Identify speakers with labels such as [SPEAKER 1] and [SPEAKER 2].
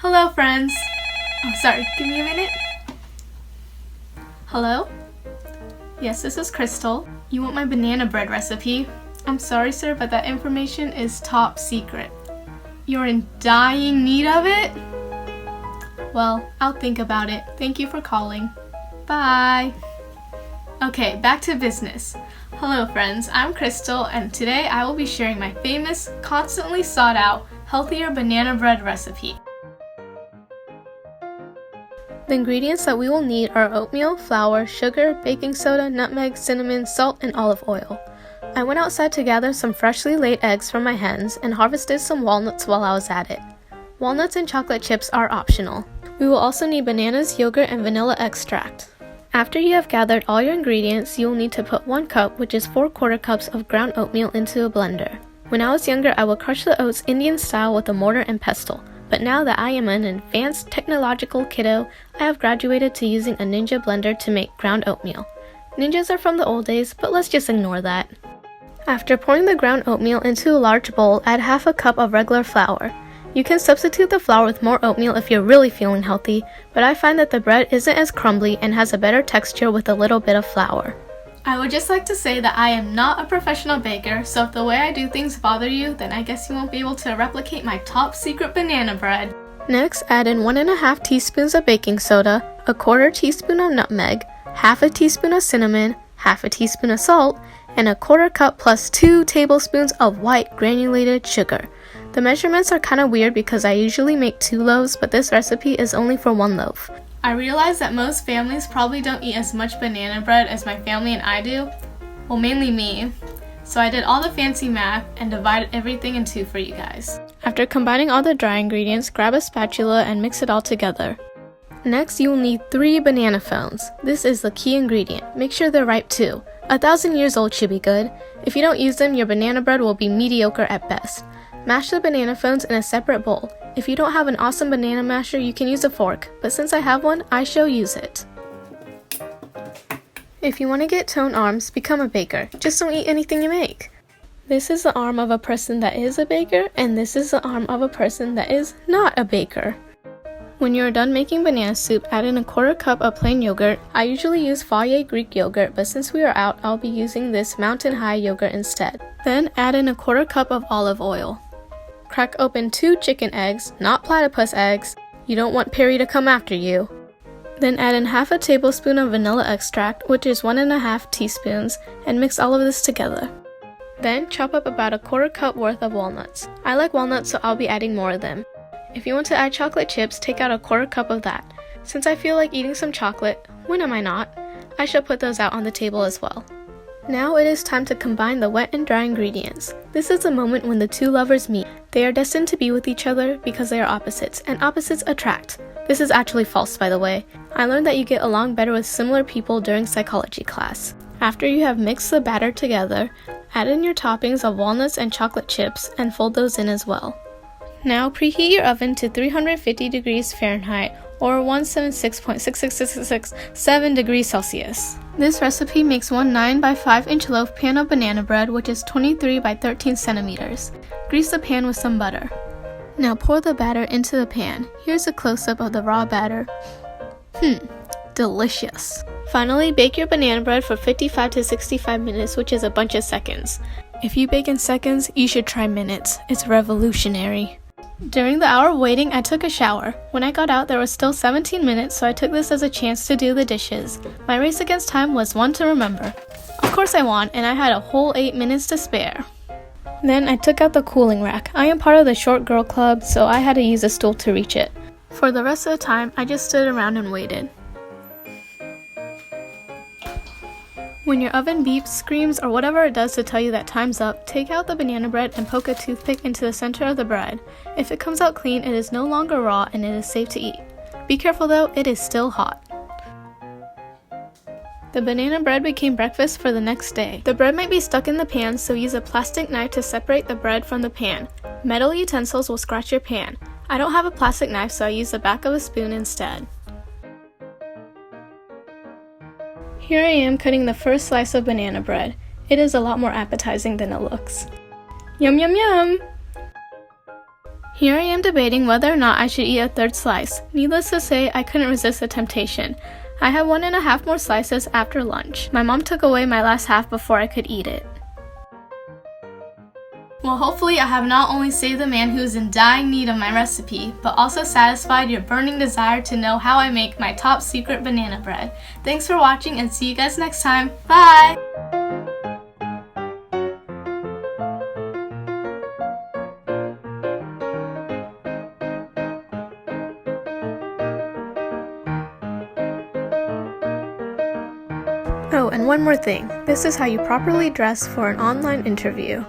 [SPEAKER 1] Hello, friends. Oh, sorry, give me a minute. Hello? Yes, this is Crystal. You want my banana bread recipe? I'm sorry, sir, but that information is top secret. You're in dying need of it? Well, I'll think about it. Thank you for calling. Bye. Okay, back to business. Hello, friends. I'm Crystal, and today I will be sharing my famous, constantly sought out, healthier banana bread recipe. The ingredients that we will need are oatmeal, flour, sugar, baking soda, nutmeg, cinnamon, salt, and olive oil. I went outside to gather some freshly laid eggs from my hens and harvested some walnuts while I was at it. Walnuts and chocolate chips are optional. We will also need bananas, yogurt, and vanilla extract. After you have gathered all your ingredients, you will need to put 1 cup, which is 4/4 cups of ground oatmeal, into a blender. When I was younger, I would crush the oats Indian style with a mortar and pestle. But now that I am an advanced technological kiddo, I have graduated to using a Ninja blender to make ground oatmeal. Ninjas are from the old days, but let's just ignore that. After pouring the ground oatmeal into a large bowl, add 1/2 cup of regular flour. You can substitute the flour with more oatmeal if you're really feeling healthy, but I find that the bread isn't as crumbly and has a better texture with a little bit of flour. I would just like to say that I am not a professional baker, so if the way I do things bother you, then I guess you won't be able to replicate my top secret banana bread. Next, add in 1½ teaspoons of baking soda, 1/4 teaspoon of nutmeg, 1/2 teaspoon of cinnamon, 1/2 teaspoon of salt, and 1/4 cup plus 2 tablespoons of white granulated sugar. The measurements are kind of weird because I usually make 2 loaves, but this recipe is only for 1 loaf. I realize that most families probably don't eat as much banana bread as my family and I do. Well, mainly me. So I did all the fancy math and divided everything in 2 for you guys. After combining all the dry ingredients, grab a spatula and mix it all together. Next, you will need 3 banana phones. This is the key ingredient. Make sure they're ripe too. 1,000 years old should be good. If you don't use them, your banana bread will be mediocre at best. Mash the banana phones in a separate bowl. If you don't have an awesome banana masher, you can use a fork, but since I have one, I shall use it. If you want to get toned arms, become a baker. Just don't eat anything you make. This is the arm of a person that is a baker, and this is the arm of a person that is not a baker. When you're done making banana soup, add in 1/4 cup of plain yogurt. I usually use Fage Greek yogurt, but since we are out, I'll be using this Mountain High yogurt instead. Then add in 1/4 cup of olive oil. Crack open 2 chicken eggs, not platypus eggs. You don't want Perry to come after you. Then add in 1/2 tablespoon of vanilla extract, which is 1½ teaspoons, and mix all of this together. Then chop up about 1/4 cup worth of walnuts. I like walnuts, so I'll be adding more of them. If you want to add chocolate chips, take out 1/4 cup of that. Since I feel like eating some chocolate, when am I not? I shall put those out on the table as well. Now it is time to combine the wet and dry ingredients. This is the moment when the 2 lovers meet. They are destined to be with each other because they are opposites, and opposites attract. This is actually false, by the way. I learned that you get along better with similar people during psychology class. After you have mixed the batter together, add in your toppings of walnuts and chocolate chips and fold those in as well. Now preheat your oven to 350 degrees Fahrenheit or 176.66667 degrees Celsius. This recipe makes 1 9 by 5 inch loaf pan of banana bread, which is 23 by 13 centimeters. Grease the pan with some butter. Now pour the batter into the pan. Here's a close-up of the raw batter. Delicious. Finally, bake your banana bread for 55 to 65 minutes, which is a bunch of seconds. If you bake in seconds, you should try minutes. It's revolutionary. During the hour of waiting, I took a shower. When I got out, there was still 17 minutes, so I took this as a chance to do the dishes. My race against time was one to remember. Of course I won, and I had a whole 8 minutes to spare. Then I took out the cooling rack. I am part of the short girl club, so I had to use a stool to reach it. For the rest of the time, I just stood around and waited. When your oven beeps, screams, or whatever it does to tell you that time's up, take out the banana bread and poke a toothpick into the center of the bread. If it comes out clean, it is no longer raw and it is safe to eat. Be careful though, it is still hot. The banana bread became breakfast for the next day. The bread might be stuck in the pan, so use a plastic knife to separate the bread from the pan. Metal utensils will scratch your pan. I don't have a plastic knife, so I use the back of a spoon instead. Here I am cutting the first slice of banana bread. It is a lot more appetizing than it looks. Yum yum yum! Here I am debating whether or not I should eat a third slice. Needless to say, I couldn't resist the temptation. I had 1.5 more slices after lunch. My mom took away my last half before I could eat it. Well, hopefully I have not only saved the man who is in dying need of my recipe, but also satisfied your burning desire to know how I make my top secret banana bread. Thanks for watching and see you guys next time. Bye! Oh, and one more thing. This is how you properly dress for an online interview.